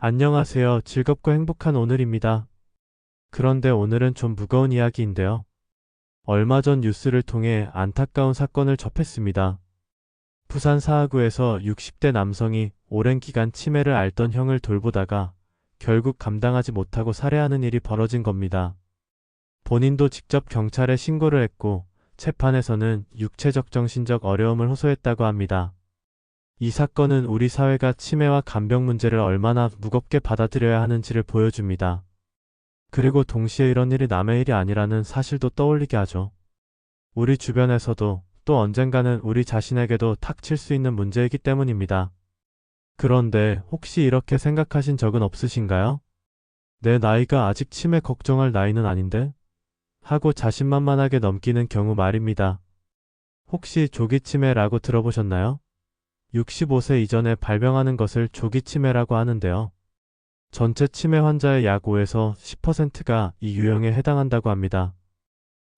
안녕하세요. 즐겁고 행복한 오늘입니다. 그런데 오늘은 좀 무거운 이야기인데요. 얼마 전 뉴스를 통해 안타까운 사건을 접했습니다. 부산 사하구에서 60대 남성이 오랜 기간 치매를 앓던 형을 돌보다가 결국 감당하지 못하고 살해하는 일이 벌어진 겁니다. 본인도 직접 경찰에 신고를 했고 재판에서는 육체적 정신적 어려움을 호소했다고 합니다. 이 사건은 우리 사회가 치매와 간병 문제를 얼마나 무겁게 받아들여야 하는지를 보여줍니다. 그리고 동시에 이런 일이 남의 일이 아니라는 사실도 떠올리게 하죠. 우리 주변에서도 또 언젠가는 우리 자신에게도 닥칠 수 있는 문제이기 때문입니다. 그런데 혹시 이렇게 생각하신 적은 없으신가요? 내 나이가 아직 치매 걱정할 나이는 아닌데? 하고 자신만만하게 넘기는 경우 말입니다. 혹시 조기치매라고 들어보셨나요? 65세 이전에 발병하는 것을 조기치매라고 하는데요. 전체 치매 환자의 약 5에서 10%가 이 유형에 해당한다고 합니다.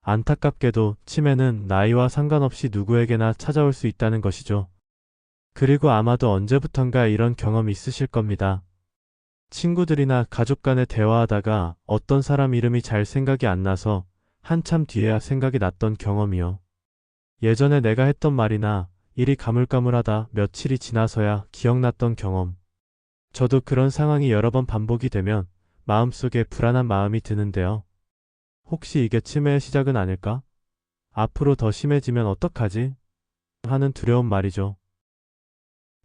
안타깝게도 치매는 나이와 상관없이 누구에게나 찾아올 수 있다는 것이죠. 그리고 아마도 언제부턴가 이런 경험이 있으실 겁니다. 친구들이나 가족 간에 대화하다가 어떤 사람 이름이 잘 생각이 안 나서 한참 뒤에야 생각이 났던 경험이요. 예전에 내가 했던 말이나 일이 가물가물하다 며칠이 지나서야 기억났던 경험. 저도 그런 상황이 여러 번 반복이 되면 마음속에 불안한 마음이 드는데요. 혹시 이게 치매의 시작은 아닐까? 앞으로 더 심해지면 어떡하지? 하는 두려운 말이죠.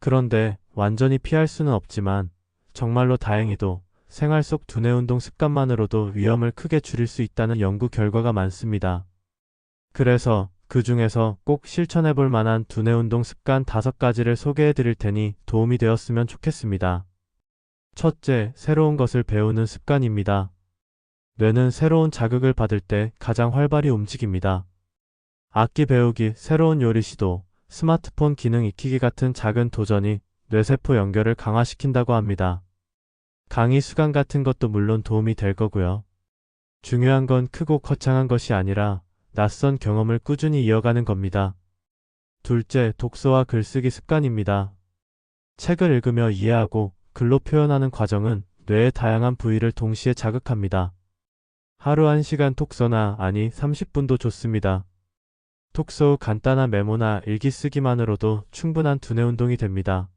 그런데 완전히 피할 수는 없지만 정말로 다행히도 생활 속 두뇌 운동 습관만으로도 위험을 크게 줄일 수 있다는 연구 결과가 많습니다. 그래서 그 중에서 꼭 실천해 볼 만한 두뇌 운동 습관 5가지를 소개해 드릴 테니 도움이 되었으면 좋겠습니다. 첫째, 새로운 것을 배우는 습관입니다. 뇌는 새로운 자극을 받을 때 가장 활발히 움직입니다. 악기 배우기, 새로운 요리 시도, 스마트폰 기능 익히기 같은 작은 도전이 뇌세포 연결을 강화시킨다고 합니다. 강의 수강 같은 것도 물론 도움이 될 거고요. 중요한 건 크고 거창한 것이 아니라 낯선 경험을 꾸준히 이어가는 겁니다. 둘째, 독서와 글쓰기 습관입니다. 책을 읽으며 이해하고 글로 표현하는 과정은 뇌의 다양한 부위를 동시에 자극합니다. 하루 1시간 독서나 아니 30분도 좋습니다. 독서 후 간단한 메모나 일기 쓰기만으로도 충분한 두뇌 운동이 됩니다.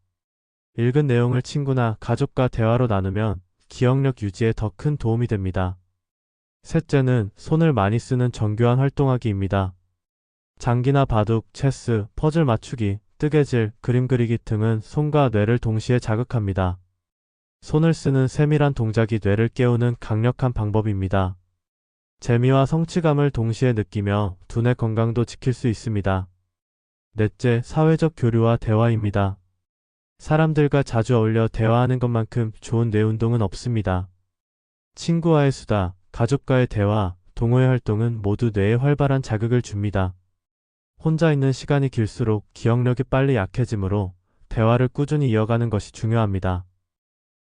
읽은 내용을 친구나 가족과 대화로 나누면 기억력 유지에 더 큰 도움이 됩니다. 셋째는 손을 많이 쓰는 정교한 활동하기입니다. 장기나 바둑, 체스, 퍼즐 맞추기, 뜨개질, 그림 그리기 등은 손과 뇌를 동시에 자극합니다. 손을 쓰는 세밀한 동작이 뇌를 깨우는 강력한 방법입니다. 재미와 성취감을 동시에 느끼며 두뇌 건강도 지킬 수 있습니다. 넷째, 사회적 교류와 대화입니다. 사람들과 자주 어울려 대화하는 것만큼 좋은 뇌 운동은 없습니다. 친구와의 수다, 가족과의 대화, 동호회 활동은 모두 뇌에 활발한 자극을 줍니다. 혼자 있는 시간이 길수록 기억력이 빨리 약해지므로 대화를 꾸준히 이어가는 것이 중요합니다.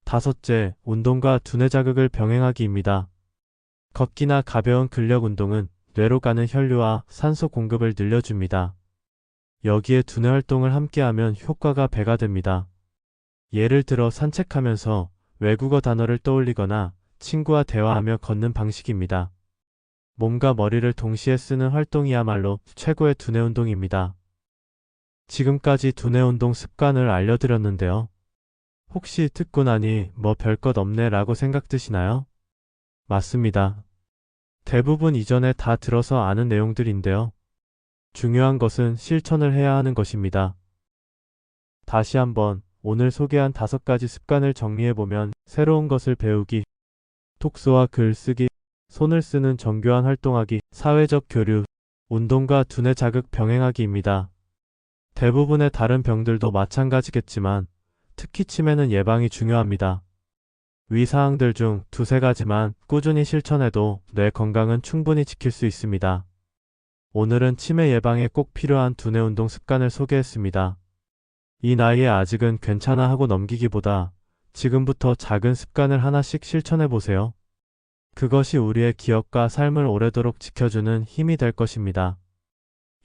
다섯째, 운동과 두뇌 자극을 병행하기입니다. 걷기나 가벼운 근력 운동은 뇌로 가는 혈류와 산소 공급을 늘려줍니다. 여기에 두뇌 활동을 함께하면 효과가 배가 됩니다. 예를 들어 산책하면서 외국어 단어를 떠올리거나 친구와 대화하며 걷는 방식입니다. 몸과 머리를 동시에 쓰는 활동이야말로 최고의 두뇌 운동입니다. 지금까지 두뇌 운동 습관을 알려드렸는데요. 혹시 듣고 나니 뭐 별것 없네 라고 생각 드시나요? 맞습니다. 대부분 이전에 다 들어서 아는 내용들인데요. 중요한 것은 실천을 해야 하는 것입니다. 다시 한번 오늘 소개한 5가지 습관을 정리해보면 새로운 것을 배우기, 독서와 글쓰기, 손을 쓰는 정교한 활동하기, 사회적 교류, 운동과 두뇌 자극 병행하기입니다. 대부분의 다른 병들도 마찬가지겠지만 특히 치매는 예방이 중요합니다. 위 사항들 중 2~3가지만 꾸준히 실천해도 뇌 건강은 충분히 지킬 수 있습니다. 오늘은 치매 예방에 꼭 필요한 두뇌 운동 습관을 소개했습니다. 이 나이에 아직은 괜찮아 하고 넘기기보다 지금부터 작은 습관을 하나씩 실천해보세요. 그것이 우리의 기억과 삶을 오래도록 지켜주는 힘이 될 것입니다.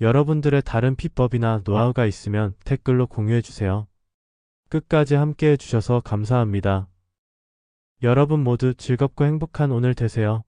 여러분들의 다른 비법이나 노하우가 있으면 댓글로 공유해주세요. 끝까지 함께 해주셔서 감사합니다. 여러분 모두 즐겁고 행복한 오늘 되세요.